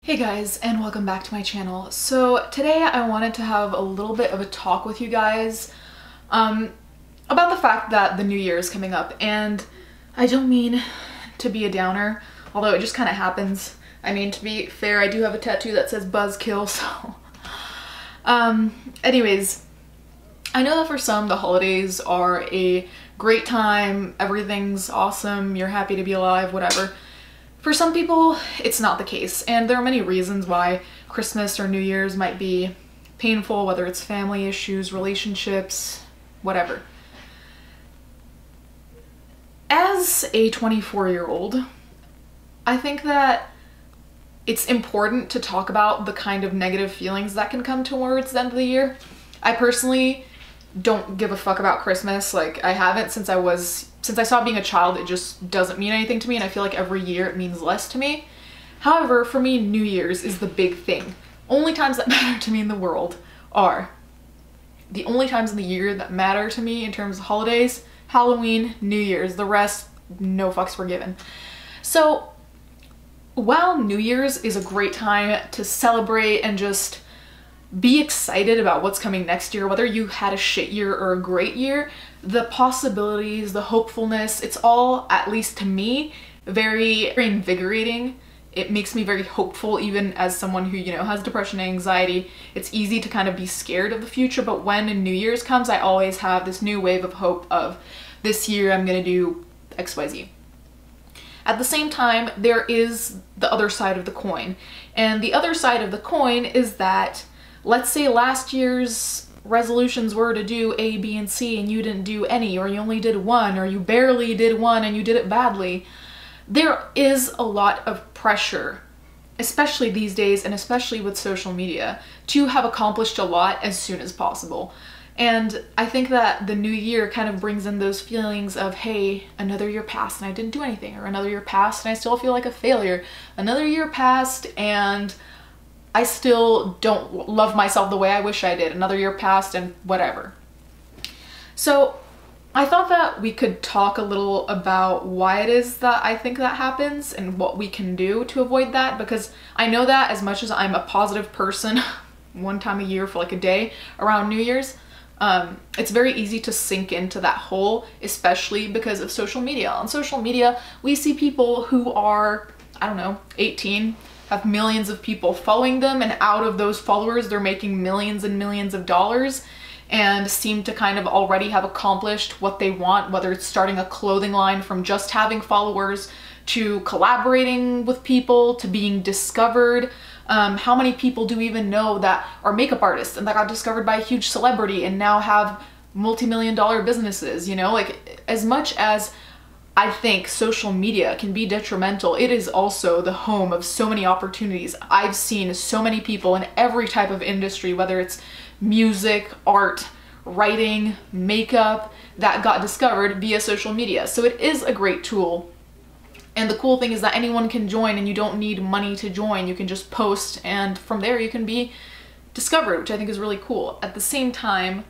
Hey guys, and welcome back to my channel. So today I wanted to have a little bit of a talk with you guys about the fact that the new year is coming up, and I don't mean to be a downer, although it just kind of happens. I mean, to be fair, I do have a tattoo that says buzzkill, so anyways, I know that for some the holidays are a great time, everything's awesome, you're happy to be alive, whatever. For some people, it's not the case, and there are many reasons why Christmas or New Year's might be painful, whether it's family issues, relationships, whatever. As a 24-year-old, I think that it's important to talk about the kind of negative feelings that can come towards the end of the year. I personally don't give a fuck about Christmas. Like, I haven't since I stopped being a child. It just doesn't mean anything to me, and I feel like every year it means less to me. However, for me, New Year's is the big thing. Only times that matter to me in the world are the only times in the year that matter to me in terms of holidays: Halloween, New Year's. The rest, no fucks were given. So while New Year's is a great time to celebrate and just be excited about what's coming next year, whether you had a shit year or a great year, the possibilities, the hopefulness, it's all, at least to me, very invigorating. It makes me very hopeful, even as someone who, has depression and anxiety. It's easy to kind of be scared of the future, but when New Year's comes, I always have this new wave of hope of, this year I'm gonna do XYZ. At the same time, there is the other side of the coin. And the other side of the coin is that, let's say last year's resolutions were to do A, B, and C and you didn't do any, or you only did one, or you barely did one and you did it badly. There is a lot of pressure, especially these days and especially with social media, to have accomplished a lot as soon as possible. And I think that the new year kind of brings in those feelings of, hey, another year passed and I didn't do anything, or another year passed and I still feel like a failure. Another year passed and I still don't love myself the way I wish I did. Another year passed and whatever. So I thought that we could talk a little about why it is that I think that happens and what we can do to avoid that, because I know that as much as I'm a positive person one time a year for like a day around New Year's, it's very easy to sink into that hole, especially because of social media. On social media, we see people who are, I don't know, 18, have millions of people following them, and out of those followers they're making millions and millions of dollars and seem to kind of already have accomplished what they want, whether it's starting a clothing line from just having followers to collaborating with people to being discovered. How many people do we even know that are makeup artists and that got discovered by a huge celebrity and now have multi-million-dollar businesses, Like, as much as I think social media can be detrimental, it is also the home of so many opportunities. I've seen so many people in every type of industry, whether it's music, art, writing, makeup, that got discovered via social media. So it is a great tool. And the cool thing is that anyone can join, and you don't need money to join. You can just post, and from there you can be discovered, which I think is really cool. At the same time,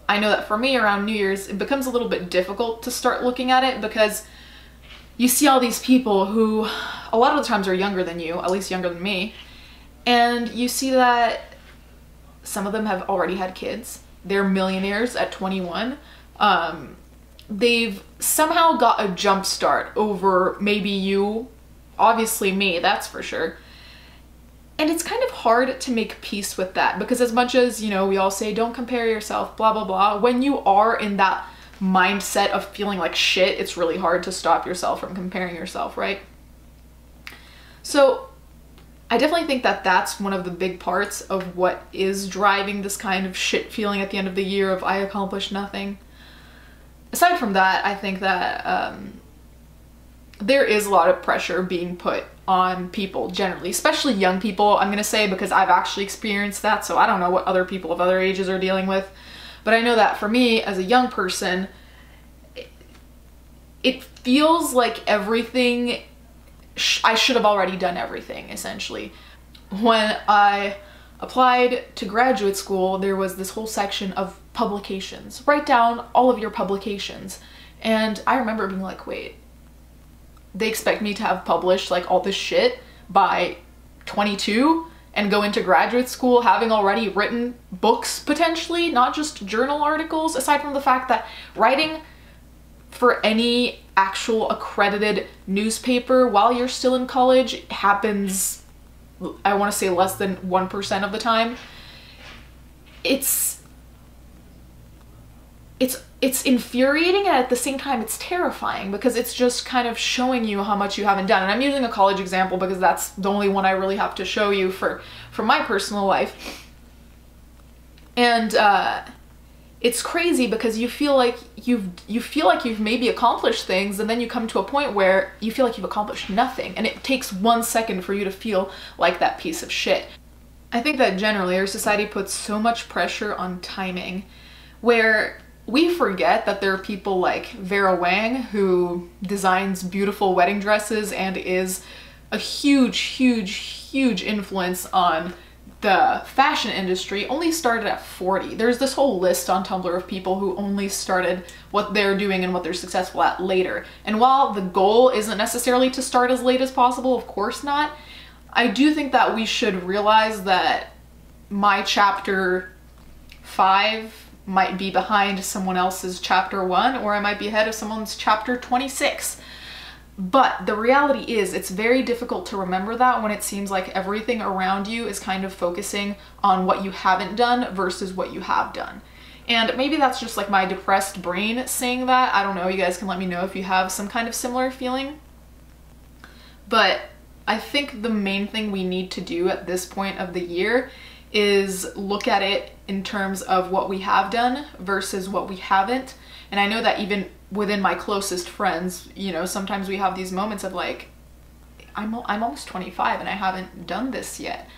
I know that for me around New Year's, it becomes a little bit difficult to start looking at it, because you see all these people who a lot of the times are younger than you, at least younger than me, and you see that some of them have already had kids. They're millionaires at 21. They've somehow got a jump start over maybe you, obviously me, that's for sure. And it's kind of hard to make peace with that, because as much as, we all say don't compare yourself, blah, blah, blah, when you are in that mindset of feeling like shit, it's really hard to stop yourself from comparing yourself, right? So I definitely think that that's one of the big parts of what is driving this kind of shit feeling at the end of the year of I accomplished nothing. Aside from that, I think that there is a lot of pressure being put on people generally, especially young people, I'm gonna say, because I've actually experienced that, so I don't know what other people of other ages are dealing with, but I know that for me as a young person, it feels like everything, I should have already done everything, essentially. When I applied to graduate school, there was this whole section of publications. Write down all of your publications. And I remember being like, wait, they expect me to have published like all this shit by 22 and go into graduate school having already written books potentially, not just journal articles, aside from the fact that writing for any actual accredited newspaper while you're still in college happens, I want to say less than 1% of the time. It's infuriating, and at the same time it's terrifying, because it's just kind of showing you how much you haven't done. And I'm using a college example because that's the only one I really have to show you for my personal life. And it's crazy because you feel like you've maybe accomplished things, and then you come to a point where you feel like you've accomplished nothing, and it takes 1 second for you to feel like that piece of shit. I think that generally our society puts so much pressure on timing, where we forget that there are people like Vera Wang, who designs beautiful wedding dresses and is a huge influence on the fashion industry, only started at 40. There's this whole list on Tumblr of people who only started what they're doing and what they're successful at later. And while the goal isn't necessarily to start as late as possible, of course not, I do think that we should realize that my chapter 5 might be behind someone else's chapter 1, or I might be ahead of someone's chapter 26. But the reality is, it's very difficult to remember that when it seems like everything around you is kind of focusing on what you haven't done versus what you have done. And maybe that's just like my depressed brain saying that. I don't know, you guys can let me know if you have some kind of similar feeling. But I think the main thing we need to do at this point of the year is look at it in terms of what we have done versus what we haven't. And I know that even within my closest friends, you know, sometimes we have these moments of like, I'm almost 25 and I haven't done this yet.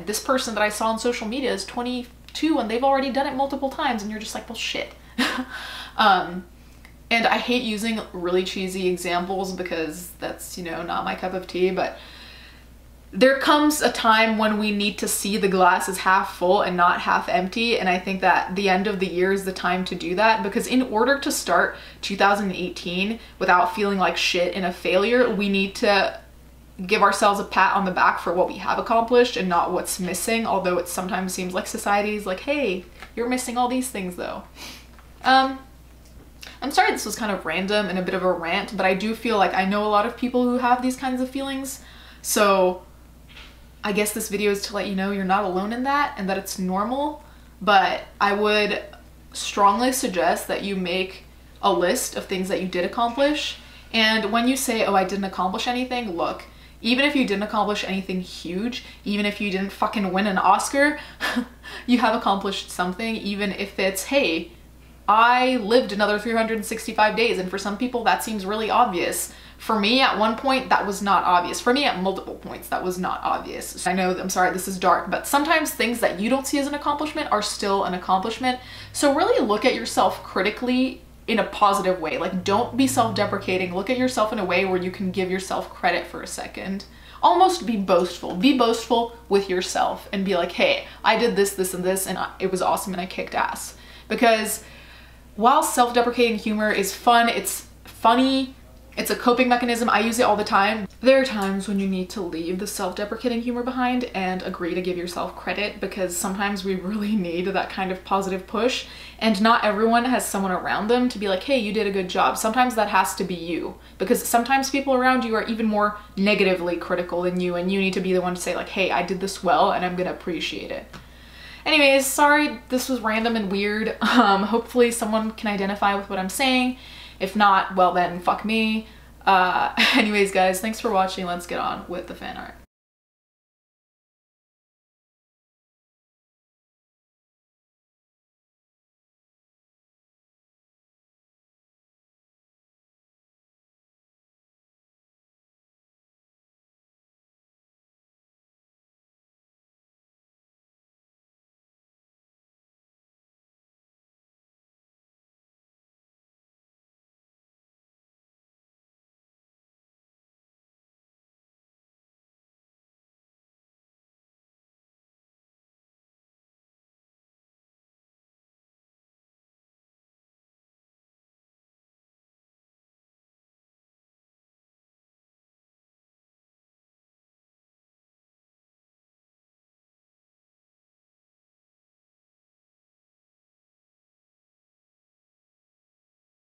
This person that I saw on social media is 22 and they've already done it multiple times, and you're just like, well, shit. And I hate using really cheesy examples because that's, you know, not my cup of tea, but there comes a time when we need to see the glass as half full and not half empty, and I think that the end of the year is the time to do that, because in order to start 2018 without feeling like shit and a failure, we need to give ourselves a pat on the back for what we have accomplished and not what's missing, although it sometimes seems like society is like, hey, you're missing all these things though. I'm sorry this was kind of random and a bit of a rant, but I do feel like I know a lot of people who have these kinds of feelings, so I guess this video is to let you know you're not alone in that and that it's normal. But I would strongly suggest that you make a list of things that you did accomplish. And when you say, oh, I didn't accomplish anything, look, even if you didn't accomplish anything huge, even if you didn't fucking win an Oscar, you have accomplished something, even if it's, hey, I lived another 365 days. And for some people that seems really obvious. For me, at one point, that was not obvious. For me, at multiple points, that was not obvious. I know, I'm sorry, this is dark, but sometimes things that you don't see as an accomplishment are still an accomplishment. So really look at yourself critically in a positive way. Like, don't be self-deprecating. Look at yourself in a way where you can give yourself credit for a second. Almost be boastful. Be boastful with yourself and be like, hey, I did this, this, and this, and it was awesome and I kicked ass. Because while self-deprecating humor is fun, it's funny, it's a coping mechanism, I use it all the time, there are times when you need to leave the self-deprecating humor behind and agree to give yourself credit, because sometimes we really need that kind of positive push, and not everyone has someone around them to be like, hey, you did a good job. Sometimes that has to be you, because sometimes people around you are even more negatively critical than you, and you need to be the one to say like, hey, I did this well and I'm gonna appreciate it. Anyways, sorry this was random and weird. Hopefully someone can identify with what I'm saying. If not, well then, fuck me. Anyways guys, thanks for watching. Let's get on with the fan art.